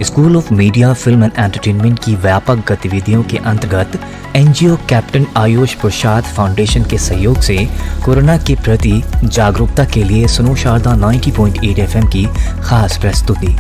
School of media, film and entertainment की व्यापक गतिविधियों के अंतर्गत NGO captain Ayush Prasad foundation के सहयोग से कोरोना के प्रति जागरूकता के लिए सुनो शारदा 90.8 FM की खास प्रस्तुति।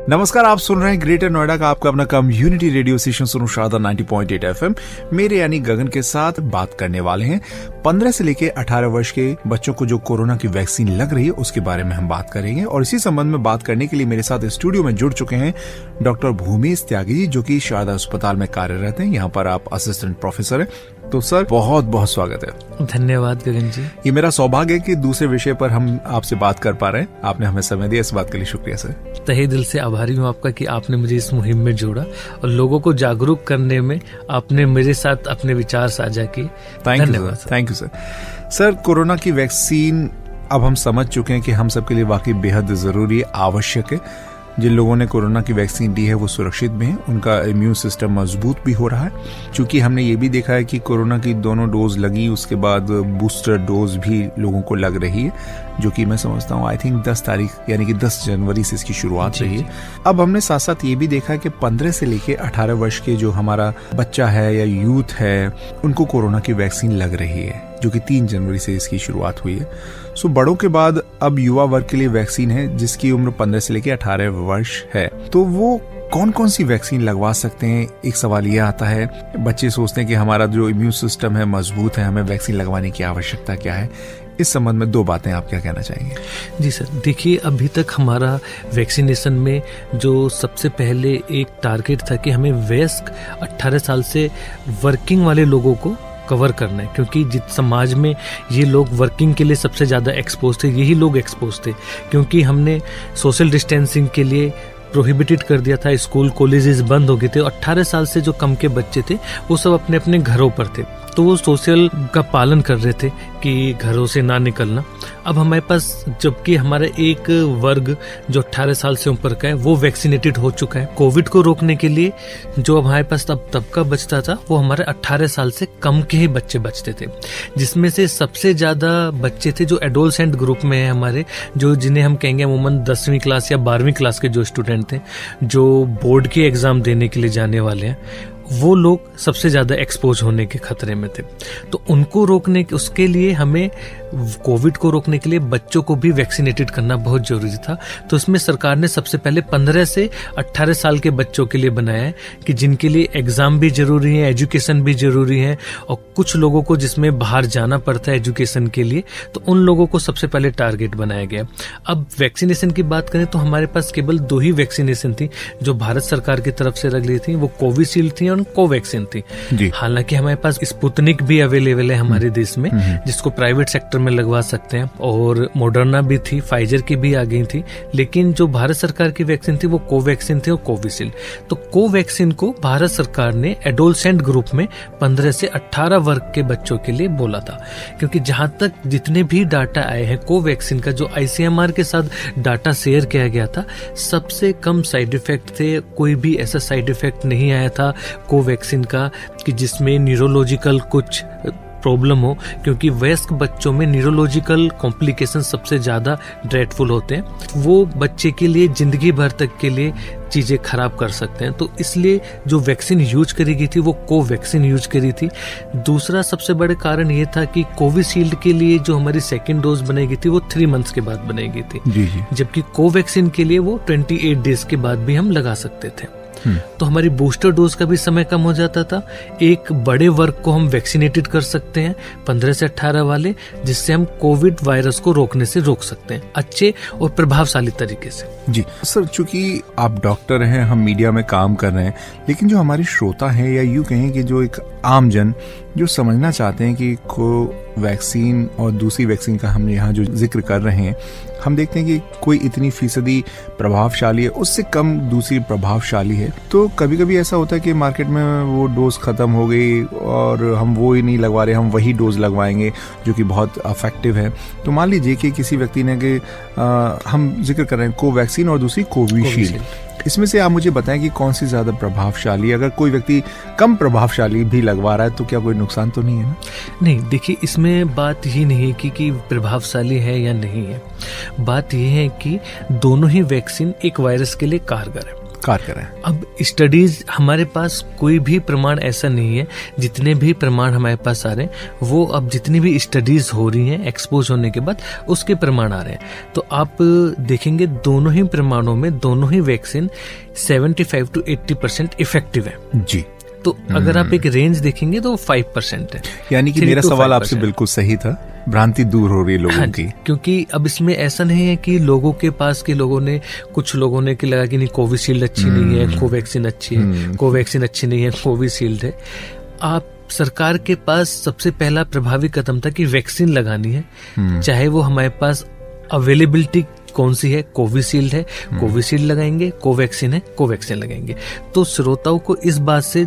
नमस्कार, आप सुन रहे हैं ग्रेटर नोएडा का आपका अपना कम्युनिटी रेडियो स्टेशन सुनो शारदा 90.8 FM। मेरे यानी गगन के साथ बात करने वाले हैं 15 से लेके 18 वर्ष के बच्चों को जो कोरोना की वैक्सीन लग रही है उसके बारे में हम बात करेंगे। और इसी संबंध में बात करने के लिए मेरे साथ स्टूडियो में जुड़ चुके हैं डॉक्टर भूमेश त्यागी जी, जो कि शारदा अस्पताल में कार्यरत हैं। यहाँ पर आप असिस्टेंट प्रोफेसर हैं। तो सर, बहुत बहुत स्वागत है। धन्यवाद गगन जी। ये मेरा सौभाग्य है कि दूसरे विषय पर हम आपसे बात कर पा रहे हैं। आपने हमें समय दिया, इस बात के लिए शुक्रिया सर। तहे दिल से आभारी हूँ आपका कि आपने मुझे इस मुहिम में जोड़ा और लोगों को जागरूक करने में आपने मेरे साथ अपने विचार साझा किए। धन्यवाद। Thank you sir. Sir, corona की वैक्सीन अब हम समझ चुके हैं कि हम सबके लिए वाकई बेहद जरूरी, आवश्यक है। जिन लोगों ने कोरोना की वैक्सीन ली है वो सुरक्षित भी हैं, उनका इम्यून सिस्टम मजबूत भी हो रहा है। क्योंकि हमने ये भी देखा है कि कोरोना की दोनों डोज लगी, उसके बाद बूस्टर डोज भी लोगों को लग रही है, जो कि मैं समझता हूँ आई थिंक 10 तारीख यानी कि 10 जनवरी से इसकी शुरुआत रही है। अब हमने साथ साथ ये भी देखा है कि 15 से लेके 18 वर्ष के जो हमारा बच्चा है या यूथ है, उनको कोरोना की वैक्सीन लग रही है, जो कि 3 जनवरी से इसकी शुरुआत हुई है। सो बड़ों के बाद अब युवा वर्ग के लिए वैक्सीन है, जिसकी उम्र 15 से लेके 18 वर्ष है। तो वो कौन कौन सी वैक्सीन लगवा सकते हैं? एक सवाल ये आता है, बच्चे सोचते हैं कि हमारा जो इम्यून सिस्टम है मजबूत है, हमें वैक्सीन लगवाने की आवश्यकता क्या है? इस संबंध में 2 बातें आप क्या कहना चाहेंगे? जी सर, देखिए अभी तक हमारा वैक्सीनेशन में जो सबसे पहले एक टारगेट था कि हमें वयस्क 18 साल से वर्किंग वाले लोगों को कवर करना है, क्योंकि जिस समाज में ये लोग वर्किंग के लिए सबसे ज़्यादा एक्सपोज थे, यही लोग एक्सपोज थे। क्योंकि हमने सोशल डिस्टेंसिंग के लिए प्रोहिबिटेड कर दिया था, स्कूल कॉलेजेस बंद हो गए थे। 18 साल से जो कम के बच्चे थे वो सब अपने अपने घरों पर थे, तो वो सोशल का पालन कर रहे थे कि घरों से ना निकलना। अब हमारे पास जबकि हमारा एक वर्ग जो 18 साल से ऊपर का है वो वैक्सीनेटेड हो चुका है। कोविड को रोकने के लिए जो हमारे पास तब का बचता था वो हमारे 18 साल से कम के ही बच्चे बचते थे, जिसमें से सबसे ज्यादा बच्चे थे जो एडोलसेंट ग्रुप में है हमारे, जो जिन्हें हम कहेंगे अमूमन 10वीं क्लास या 12वीं क्लास के जो स्टूडेंट थे, जो बोर्ड के एग्जाम देने के लिए जाने वाले हैं, वो लोग सबसे ज्यादा एक्सपोज होने के खतरे में थे। तो उनको रोकने के, उसके लिए हमें कोविड को रोकने के लिए बच्चों को भी वैक्सीनेटेड करना बहुत जरूरी था। तो इसमें सरकार ने सबसे पहले 15 से 18 साल के बच्चों के लिए बनाया है कि जिनके लिए एग्जाम भी जरूरी है, एजुकेशन भी जरूरी है, और कुछ लोगों को जिसमें बाहर जाना पड़ता है एजुकेशन के लिए, तो उन लोगों को सबसे पहले टारगेट बनाया गया। अब वैक्सीनेशन की बात करें तो हमारे पास केवल 2 ही वैक्सीनेशन थी जो भारत सरकार की तरफ से लग रही थी, वो कोविशील्ड थी और कोवैक्सीन थी। हालांकि हमारे पास स्पुतनिक भी अवेलेबल है हमारे देश में, जिसको प्राइवेट सेक्टर में लगवा सकते हैं, और मॉडर्ना भी थी, फाइजर की भी आ गई थी। लेकिन जो भारत सरकार की वैक्सीन थी वो कोवैक्सीन थी और कोविशील्ड। तो कोवैक्सीन को भारत सरकार ने एडोलसेंट ग्रुप में 15 से 18 वर्ग के बच्चों के लिए बोला था, क्योंकि जहां तक जितने भी डाटा आए हैं कोवैक्सीन का, जो ICMR के साथ डाटा शेयर किया गया था, सबसे कम साइड इफेक्ट थे। कोई भी ऐसा साइड इफेक्ट नहीं आया था कोवैक्सीन का कि जिसमें न्यूरोलॉजिकल कुछ प्रॉब्लम हो, क्योंकि वयस्क बच्चों में न्यूरोलॉजिकल कॉम्प्लिकेशन सबसे ज्यादा ड्रेडफुल होते हैं। वो बच्चे के लिए जिंदगी भर तक के लिए चीजें खराब कर सकते हैं। तो इसलिए जो वैक्सीन यूज करी गई थी वो कोवैक्सीन यूज करी थी। दूसरा सबसे बड़ा कारण ये था कि कोविशील्ड के लिए जो हमारी सेकेंड डोज बनाई गई थी वो 3 मंथ्स के बाद बनाई गई थी, जबकि कोवैक्सीन के लिए वो 28 डेज के बाद भी हम लगा सकते थे। तो हमारी बूस्टर डोज का भी समय कम हो जाता था। एक बड़े वर्ग को हम वैक्सीनेटेड कर सकते हैं 15 से 18 वाले, जिससे हम कोविड वायरस को रोकने से रोक सकते हैं अच्छे और प्रभावशाली तरीके से। जी सर, चूंकि आप डॉक्टर हैं, हम मीडिया में काम कर रहे हैं, लेकिन जो हमारे श्रोता हैं या यूं कहें कि जो एक आम जन जो समझना चाहते हैं कि वैक्सीन और दूसरी वैक्सीन का हम यहाँ जो जिक्र कर रहे हैं, हम देखते हैं कि कोई इतनी फीसदी प्रभावशाली है, उससे कम दूसरी प्रभावशाली है। तो कभी कभी ऐसा होता है कि मार्केट में वो डोज खत्म हो गई और हम वो ही नहीं लगवा रहे, हम वही डोज लगवाएंगे जो कि बहुत इफेक्टिव है। तो मान लीजिए कि किसी व्यक्ति ने कि हम जिक्र कर रहे हैं कोवैक्सीन और दूसरी कोविशील्ड, इसमें से आप मुझे बताएं कि कौन सी ज्यादा प्रभावशाली, अगर कोई व्यक्ति कम प्रभावशाली भी लगवा रहा है तो क्या कोई नुकसान तो नहीं है ना? नहीं, देखिए इसमें बात ही नहीं है कि प्रभावशाली है या नहीं है। बात यह है कि दोनों ही वैक्सीन एक वायरस के लिए कारगर है। अब स्टडीज हमारे पास कोई भी प्रमाण ऐसा नहीं है, जितने भी प्रमाण हमारे पास आ रहे हैं वो अब जितनी भी स्टडीज हो रही हैं एक्सपोज होने के बाद उसके प्रमाण आ रहे हैं। तो आप देखेंगे दोनों ही प्रमाणों में दोनों ही वैक्सीन 75 to 80% इफेक्टिव है जी। तो अगर आप एक रेंज देखेंगे तो 5% है। यानी कि मेरा सवाल आपसे बिल्कुल सही था, भ्रांति दूर हो रही है लोगों की। क्योंकि अब इसमें ऐसा नहीं है कि लोगों के पास के लोगों ने, कुछ लोगों ने कि लगा कि नहीं कोविशील्ड अच्छी नहीं है, कोवैक्सीन अच्छी है, कोवैक्सीन अच्छी नहीं है, कोविशील्ड है। आप सरकार के पास सबसे पहला प्रभावी कदम था कि वैक्सीन लगानी है, चाहे वो हमारे पास अवेलेबिलिटी कौन सी है, कोविशील्ड है, कोविशील्ड लगाएंगे, कोवैक्सीन है, कोवैक्सीन लगाएंगे। तो श्रोताओं को इस बात से,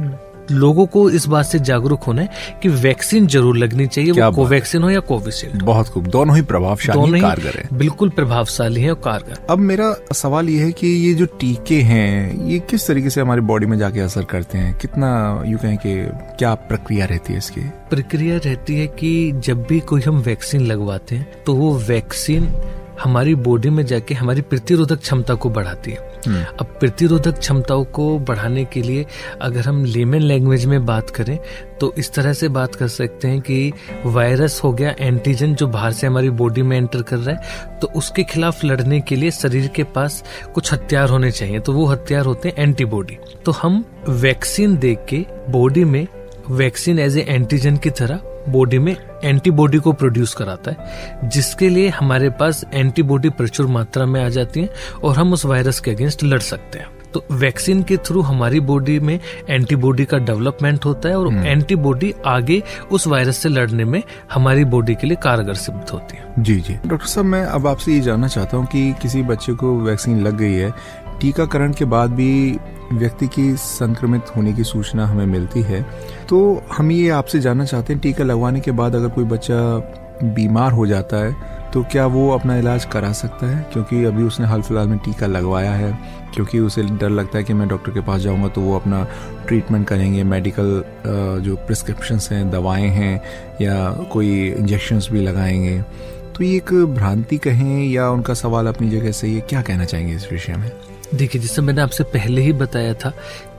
लोगों को इस बात से जागरूक होना है कि वैक्सीन जरूर लगनी चाहिए, वो कोवैक्सीन हो या कोविशील्ड। बहुत खूब, दोनों ही प्रभावशाली, कारगर है, बिल्कुल प्रभावशाली है और कारगर। अब मेरा सवाल ये है कि ये जो टीके हैं ये किस तरीके से हमारी बॉडी में जाके असर करते हैं, कितना यूं कहें कि क्या प्रक्रिया रहती है इसकी? प्रक्रिया रहती है कि जब भी कोई हम वैक्सीन लगवाते हैं तो वो वैक्सीन हमारी बॉडी में जाके हमारी प्रतिरोधक क्षमता को बढ़ाती है। अब प्रतिरोधक क्षमताओं को बढ़ाने के लिए अगर हम लेमन लैंग्वेज में बात करें तो इस तरह से बात कर सकते हैं कि वायरस हो गया एंटीजन जो बाहर से हमारी बॉडी में एंटर कर रहा है, तो उसके खिलाफ लड़ने के लिए शरीर के पास कुछ हथियार होने चाहिए, तो वो हथियार होते हैं एंटीबॉडी। तो हम वैक्सीन दे के बॉडी में, वैक्सीन एज ए एंटीजन की तरह बॉडी में एंटीबॉडी को प्रोड्यूस कराता है, जिसके लिए हमारे पास एंटीबॉडी प्रचुर मात्रा में आ जाती है और हम उस वायरस के अगेंस्ट लड़ सकते हैं। तो वैक्सीन के थ्रू हमारी बॉडी में एंटीबॉडी का डेवलपमेंट होता है और एंटीबॉडी आगे उस वायरस से लड़ने में हमारी बॉडी के लिए कारगर सिद्ध होती है। जी जी डॉक्टर साहब, मैं अब आपसे ये जानना चाहता हूँ कि किसी बच्चे को वैक्सीन लग गई है, टीकाकरण के बाद भी व्यक्ति की संक्रमित होने की सूचना हमें मिलती है, तो हम ये आपसे जानना चाहते हैं टीका लगवाने के बाद अगर कोई बच्चा बीमार हो जाता है तो क्या वो अपना इलाज करा सकता है? क्योंकि अभी उसने हाल फिलहाल में टीका लगवाया है, क्योंकि उसे डर लगता है कि मैं डॉक्टर के पास जाऊंगा तो वो अपना ट्रीटमेंट करेंगे, मेडिकल जो प्रिस्क्रिप्शंस हैं, दवाएं हैं या कोई इंजेक्शंस भी लगाएंगे। तो ये एक भ्रांति कहें या उनका सवाल अपनी जगह सही है, क्या कहना चाहेंगे इस विषय में? देखिए, जैसे मैंने आपसे पहले ही बताया था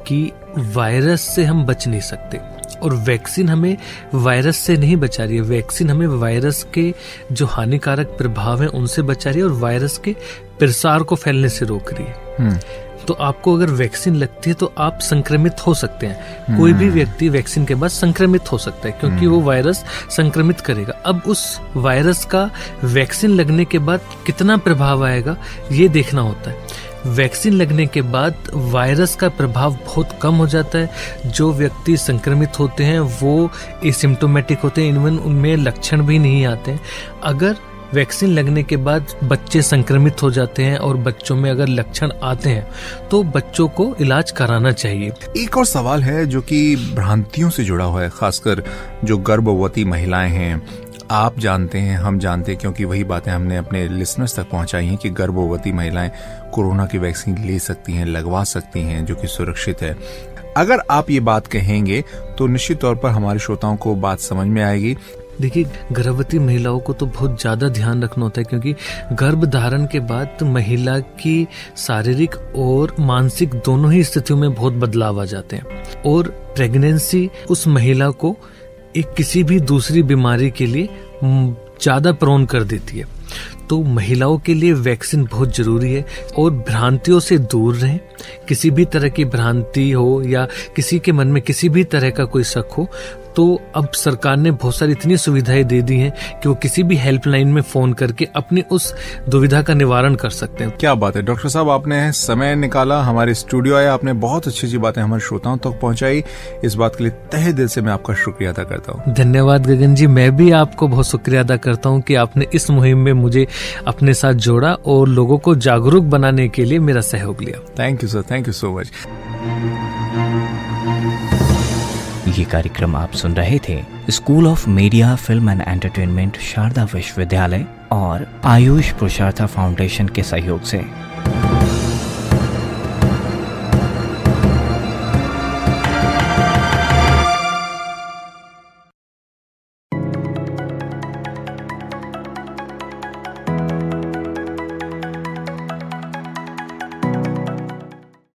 कि वायरस से हम बच नहीं सकते और वैक्सीन हमें वायरस से नहीं बचा रही है, वैक्सीन हमें वायरस के जो हानिकारक प्रभाव हैं उनसे बचा रही है और वायरस के प्रसार को फैलने से रोक रही है। तो आपको अगर वैक्सीन लगती है तो आप संक्रमित हो सकते हैं, कोई भी व्यक्ति वैक्सीन के बाद संक्रमित हो सकता है क्योंकि वो वायरस संक्रमित करेगा। अब उस वायरस का वैक्सीन लगने के बाद कितना प्रभाव आएगा ये देखना होता है। वैक्सीन लगने के बाद वायरस का प्रभाव बहुत कम हो जाता है, जो व्यक्ति संक्रमित होते हैं वो एसिम्प्टोमेटिक होते हैं, इवन उनमें लक्षण भी नहीं आते हैं। अगर वैक्सीन लगने के बाद बच्चे संक्रमित हो जाते हैं और बच्चों में अगर लक्षण आते हैं तो बच्चों को इलाज कराना चाहिए। एक और सवाल है जो कि भ्रांतियों से जुड़ा हुआ है, खासकर जो गर्भवती महिलाएं हैं। आप जानते हैं, हम जानते हैं, क्योंकि वही बातें हमने अपने लिसनर्स तक पहुंचाई हैं कि गर्भवती महिलाएं कोरोना की वैक्सीन ले सकती हैं, लगवा सकती हैं, जो कि सुरक्षित है। अगर आप ये बात कहेंगे तो निश्चित तौर पर हमारे श्रोताओं को बात समझ में आएगी। देखिए, गर्भवती महिलाओं को तो बहुत ज्यादा ध्यान रखना होता है क्योंकि गर्भ धारण के बाद महिला की शारीरिक और मानसिक दोनों ही स्थितियों में बहुत बदलाव आ जाते हैं और प्रेगनेंसी उस महिला को एक किसी भी दूसरी बीमारी के लिए ज्यादा प्रोन कर देती है। तो महिलाओं के लिए वैक्सीन बहुत जरूरी है और भ्रांतियों से दूर रहें। किसी भी तरह की भ्रांति हो या किसी के मन में किसी भी तरह का कोई शक हो तो अब सरकार ने बहुत सारी इतनी सुविधाएं दे दी हैं कि वो किसी भी हेल्पलाइन में फोन करके अपनी उस दुविधा का निवारण कर सकते हैं। क्या बात है डॉक्टर साहब, आपने समय निकाला, हमारे स्टूडियो आए, आपने बहुत अच्छी अच्छी बातें हमारे श्रोताओं तक पहुंचाई। इस बात के लिए तहे दिल से मैं आपका शुक्रिया अदा करता हूँ। धन्यवाद गगन जी, मैं भी आपको बहुत शुक्रिया अदा करता हूँ कि आपने इस मुहिम में मुझे अपने साथ जोड़ा और लोगों को जागरूक बनाने के लिए मेरा सहयोग लिया। Thank you sir, thank you so much. ये कार्यक्रम आप सुन रहे थे school of media, film and entertainment, Sharda विश्वविद्यालय और आयुष पुरुषार्थ फाउंडेशन के सहयोग से।